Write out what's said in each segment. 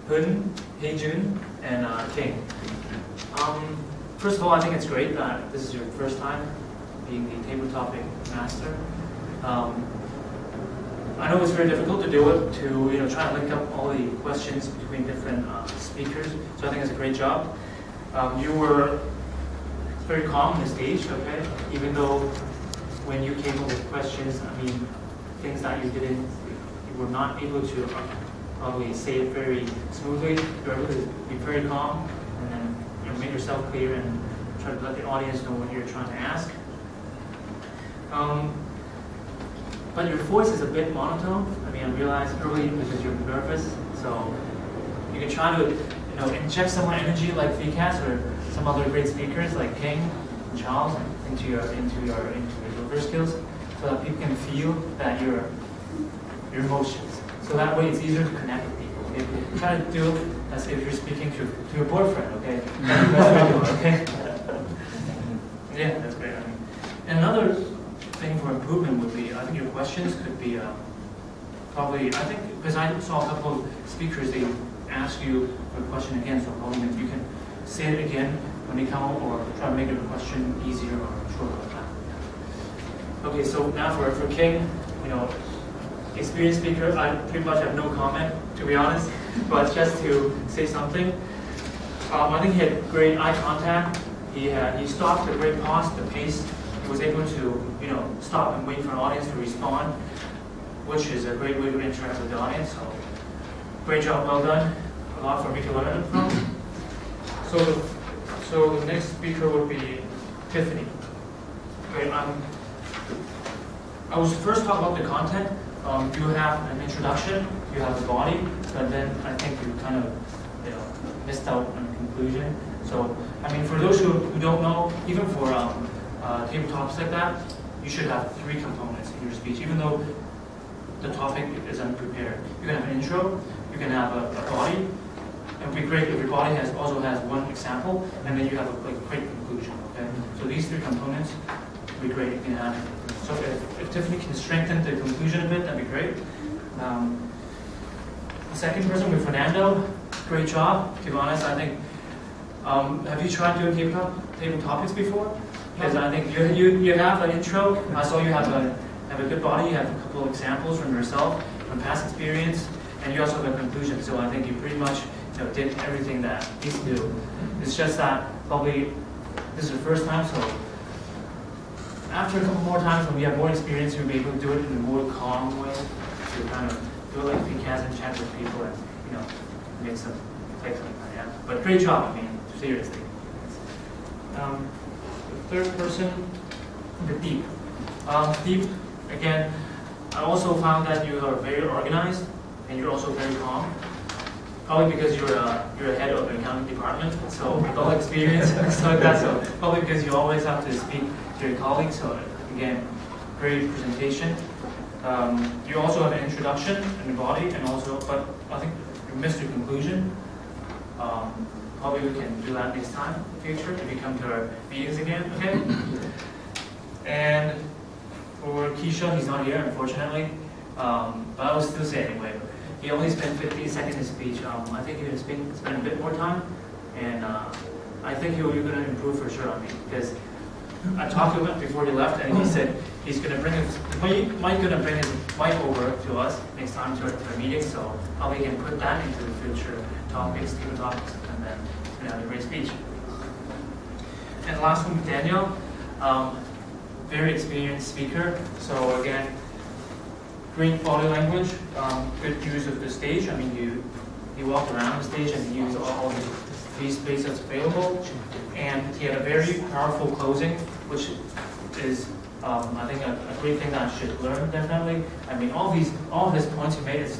Hun, Hee-jun, and King. First of all, I think it's great that this is your first time being the table topic master. I know it's very difficult to do it, to try to link up all the questions between different speakers. So I think it's a great job. You were very calm on the stage, okay? Even though when you came up with questions, I mean, things that you were not able to probably say it very smoothly. You were able to be very calm, and then make yourself clear and try to let the audience know what you're trying to ask. But your voice is a bit monotone. I mean, I realized early because you're nervous, so you can try to inject some more energy like VCAS or some other great speakers like King and Charles into your delivery skills, so that people can feel that your emotions. So that way it's easier to connect with people. Okay? Try to do it as if you're speaking to your boyfriend, okay? That's okay? Yeah, that's great. I mean, and another thing for improvement would be, I think your questions could be probably, I think, because I saw a couple of speakers, they ask you a question again, so probably you can say it again when they come up, or try to make your question easier or shorter like that. Okay, so now for King, experienced speaker, I pretty much have no comment, to be honest, but just to say something. I think he had great eye contact. He stopped at a great pause, the pace. He was able to, stop and wait for an audience to respond, which is a great way to interact with the audience. So, great job, well done. A lot for me to learn from. So the next speaker would be Tiffany. Okay, I was first talking about the content. You have an introduction, you have a body, but then I think you kind of missed out on the conclusion. So, I mean, for those who don't know, even for table topics like that, you should have 3 components in your speech, even though the topic is unprepared. You can have an intro, you can have a body. It would be great if your body also has one example, and then you have a quick conclusion. Okay, so these 3 components would be great if you have. So if Tiffany can strengthen the conclusion a bit, that'd be great. The second person with Fernando, great job. To be honest, I think. Have you tried doing table topics before? Because I think you have an intro. I saw you have a good body. You have a couple of examples from yourself, from past experience, and you also have a conclusion. So I think you pretty much did everything that needs to do. It's just that probably this is the first time, so after a couple more times when we have more experience, you'll be able to do it in a more calm way. To kind of do it like VCAS and chat with people and make some mistakes like that. Yeah. But great job. I mean, seriously. The third person, the Deep. Deep, again, I also found that you are very organized and you're also very calm. Probably because you're a head of the accounting department, so with all experience and stuff like that. So probably because you always have to speak to your colleagues. So again, great presentation. You also have an introduction and a body, and also, but I think you missed your conclusion. Probably we can do that next time in the future if you come to our meetings again. Okay. And for Keisha, he's not here unfortunately, but I will still say anyway. He only spent 15 seconds in speech. I think he would spend a bit more time, and I think you're going to improve for sure on me, because I talked to him before he left, and he said he's going to bring his mic over to us next time to our meeting, so probably he can put that into the future topics, table topics, and then he's going to have a great speech. And last one, Daniel, very experienced speaker. So again, great body language, good use of the stage. I mean, he walked around the stage and he used all the free space that's available. And he had a very powerful closing, which is, I think, a great thing that I should learn, definitely. I mean, all of his points he made,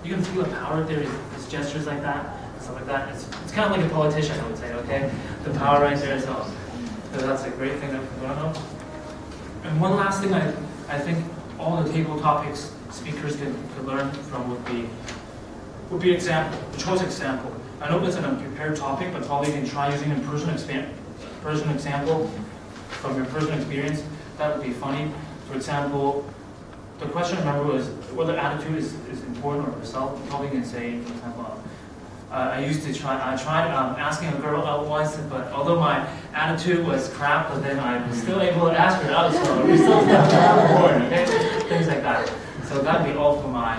you can feel the power there, his gestures like that, and stuff like that. It's kind of like a politician, I would say, okay? The power right there, so that's a great thing that we can learn of. And one last thing I think all the table topics speakers could learn from would be example, the choice example. I know it's an unprepared topic, but probably you can try using a personal example from your personal experience. That would be funny. For example, the question, remember, was whether attitude is important or yourself. You probably can say, for example, I used to I tried asking a girl out once, but although my attitude was crap, but then I was still able to ask her out, so we still got on board, okay? Things like that. So that'd be all for my